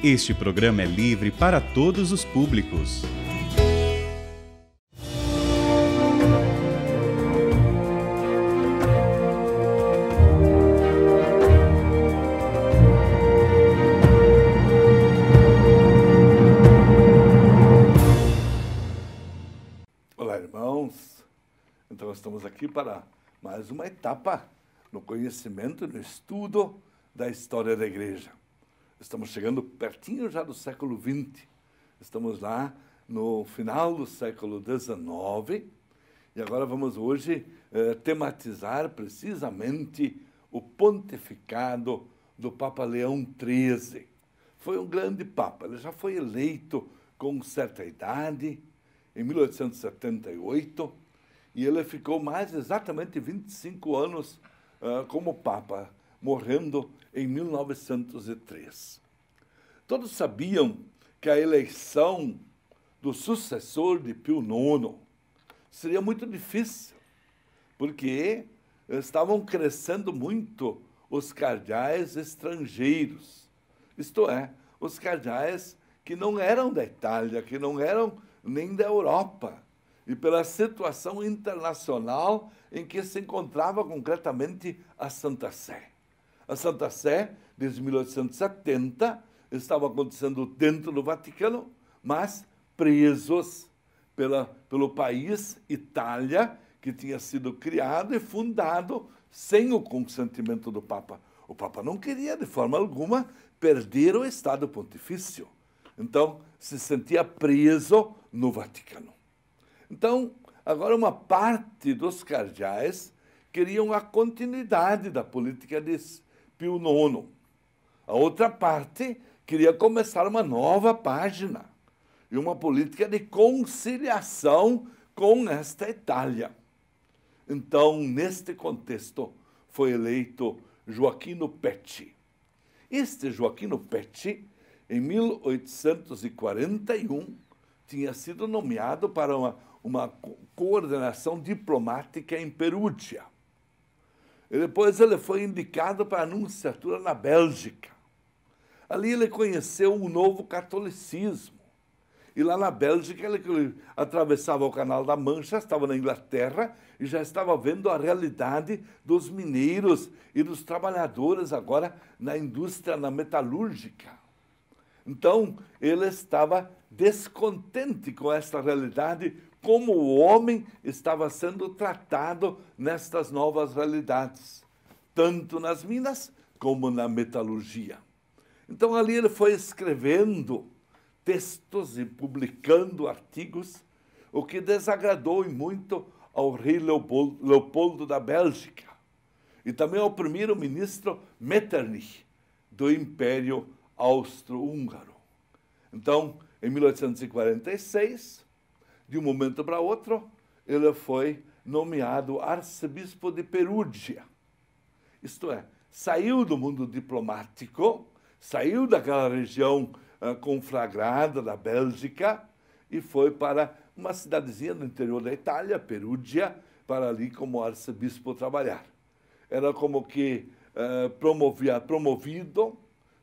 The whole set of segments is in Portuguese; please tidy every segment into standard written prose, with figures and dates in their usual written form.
Este programa é livre para todos os públicos. Olá, irmãos. Então, estamos aqui para mais uma etapa no conhecimento e no estudo da história da Igreja. Estamos chegando pertinho já do século XX. Estamos lá no final do século XIX e agora vamos hoje tematizar precisamente o pontificado do Papa Leão XIII. Foi um grande Papa, ele já foi eleito com certa idade, em 1878, e ele ficou mais exatamente 25 anos como Papa, morrendo em 1903. Todos sabiam que a eleição do sucessor de Pio IX seria muito difícil, porque estavam crescendo muito os cardeais estrangeiros, isto é, os cardeais que não eram da Itália, que não eram nem da Europa, e pela situação internacional em que se encontrava concretamente a Santa Sé. A Santa Sé, desde 1870, estava acontecendo dentro do Vaticano, mas presos pelo país Itália, que tinha sido criado e fundado sem o consentimento do Papa. O Papa não queria, de forma alguma, perder o Estado Pontifício. Então, se sentia preso no Vaticano. Então, agora uma parte dos cardeais queriam a continuidade da política de Pio IX. A outra parte queria começar uma nova página e uma política de conciliação com esta Itália. Então, neste contexto, foi eleito Joaquino Pecci. Este Joaquino Pecci, em 1841, tinha sido nomeado para uma coordenação diplomática em Perúgia. E depois ele foi indicado para a nunciatura na Bélgica. Ali ele conheceu o novo catolicismo. E lá na Bélgica ele atravessava o Canal da Mancha, estava na Inglaterra e já estava vendo a realidade dos mineiros e dos trabalhadores agora na indústria, na metalúrgica. Então, ele estava descontente com esta realidade, como o homem estava sendo tratado nestas novas realidades, tanto nas minas como na metalurgia. Então, ali ele foi escrevendo textos e publicando artigos, o que desagradou muito ao rei Leopoldo da Bélgica e também ao primeiro-ministro Metternich do Império Austro-Húngaro. Então, em 1846, de um momento para outro, ele foi nomeado arcebispo de Perúgia. Isto é, saiu do mundo diplomático, saiu daquela região conflagrada da Bélgica e foi para uma cidadezinha no interior da Itália, Perúgia, para ali como arcebispo trabalhar. Era como que promovido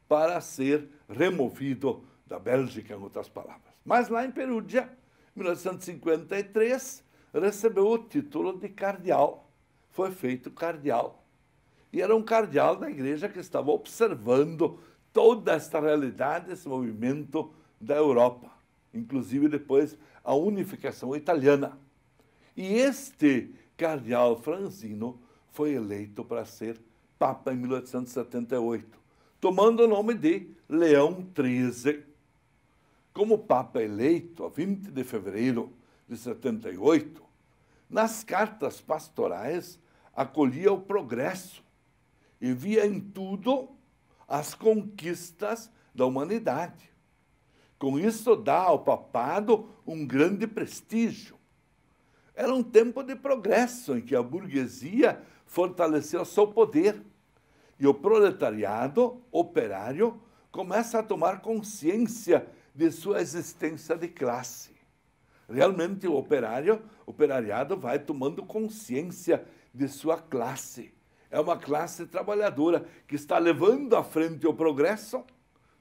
para ser removido da Bélgica, em outras palavras. Mas lá em Perúgia, em 1953, recebeu o título de cardeal. Foi feito cardeal. E era um cardeal da igreja que estava observando toda esta realidade, esse movimento da Europa, inclusive depois a unificação italiana. E este cardeal Franzino foi eleito para ser Papa em 1878, tomando o nome de Leão XIII. Como Papa eleito, a 20 de fevereiro de 78, nas cartas pastorais acolhia o progresso e via em tudo as conquistas da humanidade. Com isso, dá ao papado um grande prestígio. Era um tempo de progresso em que a burguesia fortaleceu seu poder e o proletariado operário começa a tomar consciência de sua existência de classe. Realmente o operariado vai tomando consciência de sua classe. É uma classe trabalhadora que está levando à frente o progresso,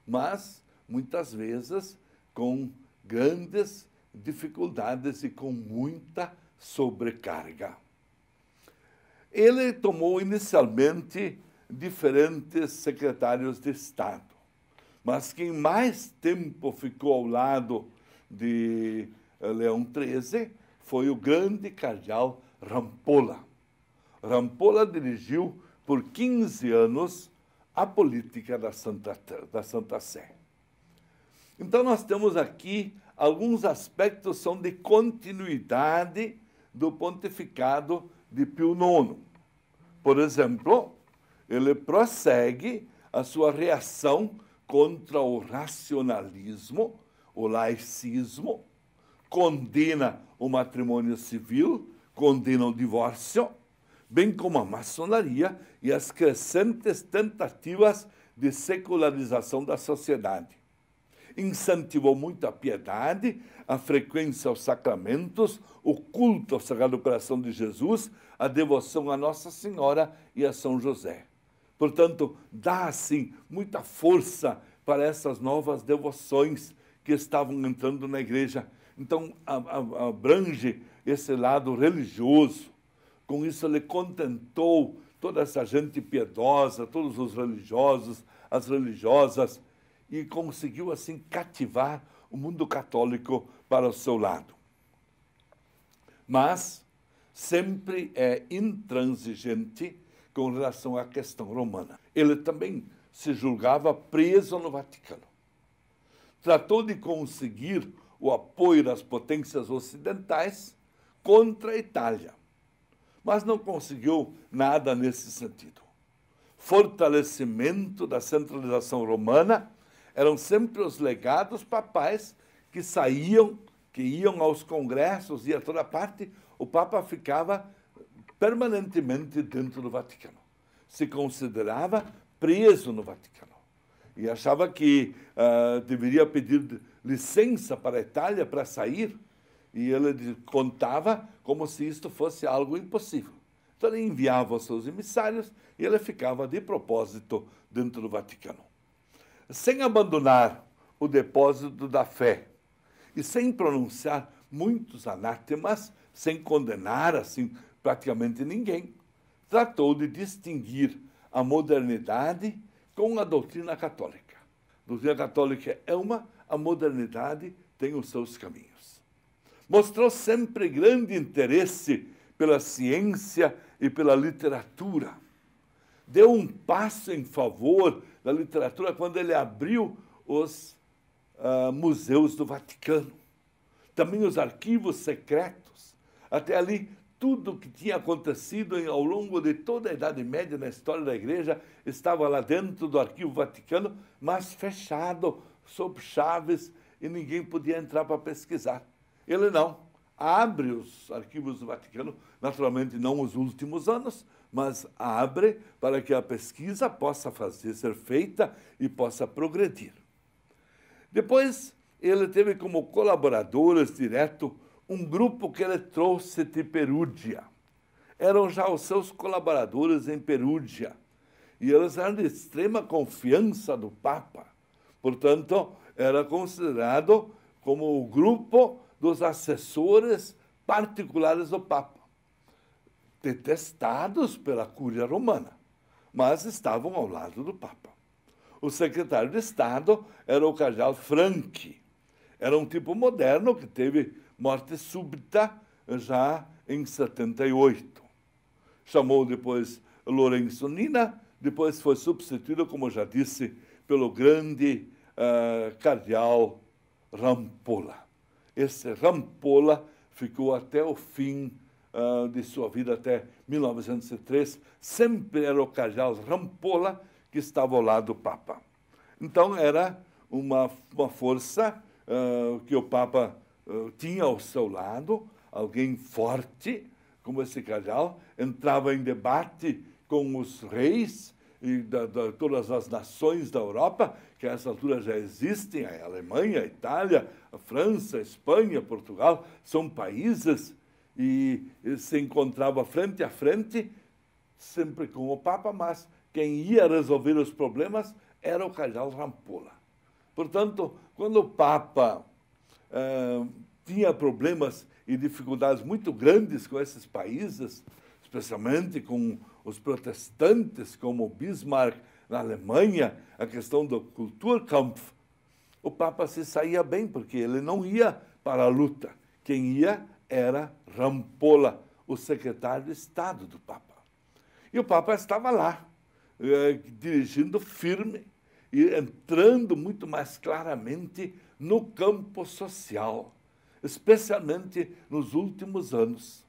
mas, muitas vezes, com grandes dificuldades e com muita sobrecarga. Ele tomou inicialmente diferentes secretários de Estado, mas quem mais tempo ficou ao lado de Leão XIII foi o grande cardeal Rampolla. Rampolla dirigiu por 15 anos a política da Santa Sé. Então, nós temos aqui alguns aspectos que são de continuidade do pontificado de Pio IX. Por exemplo, ele prossegue a sua reação contra o racionalismo, o laicismo, condena o matrimônio civil, condena o divórcio, bem como a maçonaria e as crescentes tentativas de secularização da sociedade. Incentivou muito a piedade, a frequência aos sacramentos, o culto ao Sagrado Coração de Jesus, a devoção a Nossa Senhora e a São José. Portanto, dá, assim, muita força para essas novas devoções que estavam entrando na igreja. Então, abrange esse lado religioso. Com isso, ele contentou toda essa gente piedosa, todos os religiosos, as religiosas, e conseguiu, assim, cativar o mundo católico para o seu lado. Mas sempre é intransigente com relação à questão romana. Ele também se julgava preso no Vaticano. Tratou de conseguir o apoio das potências ocidentais contra a Itália, mas não conseguiu nada nesse sentido. Fortalecimento da centralização romana eram sempre os legados papais que saíam, que iam aos congressos e a toda parte. O Papa ficava permanentemente dentro do Vaticano. Se considerava preso no Vaticano. E achava que deveria pedir licença para a Itália para sair. E ele contava como se isto fosse algo impossível. Então ele enviava os seus emissários e ele ficava de propósito dentro do Vaticano. Sem abandonar o depósito da fé e sem pronunciar muitos anátemas, sem condenar assim praticamente ninguém, tratou de distinguir a modernidade com a doutrina católica. A doutrina católica é uma, a modernidade tem os seus caminhos. Mostrou sempre grande interesse pela ciência e pela literatura. Deu um passo em favor da literatura quando ele abriu os museus do Vaticano. Também os arquivos secretos. Até ali, tudo que tinha acontecido ao longo de toda a Idade Média na história da Igreja estava lá dentro do Arquivo Vaticano, mas fechado, sob chaves, e ninguém podia entrar para pesquisar. Ele não. Abre os arquivos do Vaticano, naturalmente não os últimos anos, mas abre para que a pesquisa possa ser feita e possa progredir. Depois, ele teve como colaboradores direto um grupo que ele trouxe de Perúgia. Eram já os seus colaboradores em Perúgia. E eles eram de extrema confiança do Papa. Portanto, era considerado como o grupo dos assessores particulares do Papa, detestados pela Cúria Romana, mas estavam ao lado do Papa. O secretário de Estado era o cardeal Franchi. Era um tipo moderno que teve morte súbita já em 78. Chamou depois Lourenço Nina, depois foi substituído, como já disse, pelo grande cardeal Rampolla. Esse Rampolla ficou até o fim de sua vida, até 1903. Sempre era o cardeal Rampolla que estava ao lado do Papa. Então, era uma força que o Papa tinha ao seu lado, alguém forte, como esse cardeal, entrava em debate com os reis e de todas as nações da Europa, que a essa altura já existem, a Alemanha, a Itália, a França, a Espanha, Portugal, são países, e se encontrava frente a frente sempre com o Papa, mas quem ia resolver os problemas era o cardeal Rampolla. Portanto, quando o Papa tinha problemas e dificuldades muito grandes com esses países, especialmente com os protestantes, como Bismarck na Alemanha, a questão do Kulturkampf, o Papa se saía bem, porque ele não ia para a luta. Quem ia era Rampolla, o secretário de Estado do Papa. E o Papa estava lá, dirigindo firme e entrando muito mais claramente no campo social, especialmente nos últimos anos.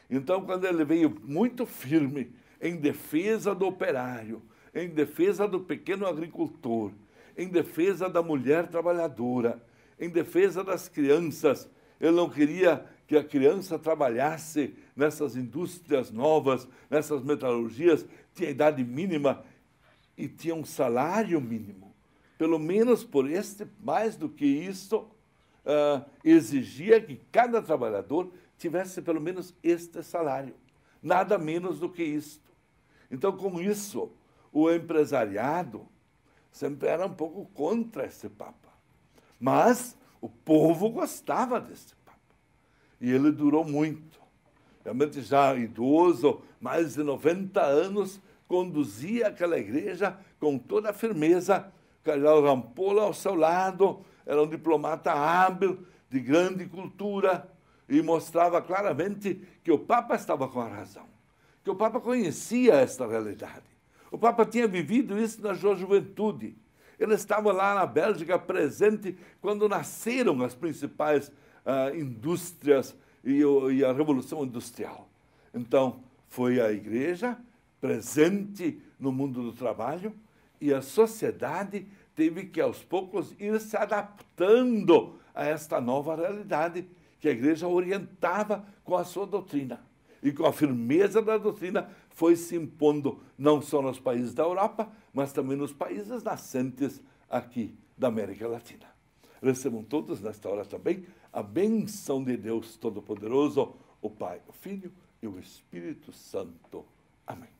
Então, quando ele veio muito firme em defesa do operário, em defesa do pequeno agricultor, em defesa da mulher trabalhadora, em defesa das crianças, ele não queria que a criança trabalhasse nessas indústrias novas, nessas metalurgias, tinha idade mínima e tinha um salário mínimo. Pelo menos por mais do que isso, exigia que cada trabalhador tivesse pelo menos este salário, nada menos do que isto. Então, com isso, o empresariado sempre era um pouco contra esse Papa. Mas o povo gostava desse Papa. E ele durou muito. Realmente já idoso, mais de 90 anos, conduzia aquela igreja com toda a firmeza. O cardeal Rampolla ao seu lado, era um diplomata hábil, de grande cultura, e mostrava claramente que o Papa estava com a razão, que o Papa conhecia esta realidade. O Papa tinha vivido isso na sua juventude. Ele estava lá na Bélgica presente quando nasceram as principais indústrias e a Revolução Industrial. Então, foi a igreja presente no mundo do trabalho e a sociedade teve que, aos poucos, ir se adaptando a esta nova realidade que a igreja orientava com a sua doutrina. E com a firmeza da doutrina foi se impondo não só nos países da Europa, mas também nos países nascentes aqui da América Latina. Recebam todos, nesta hora também, a bênção de Deus Todo-Poderoso, o Pai, o Filho e o Espírito Santo. Amém.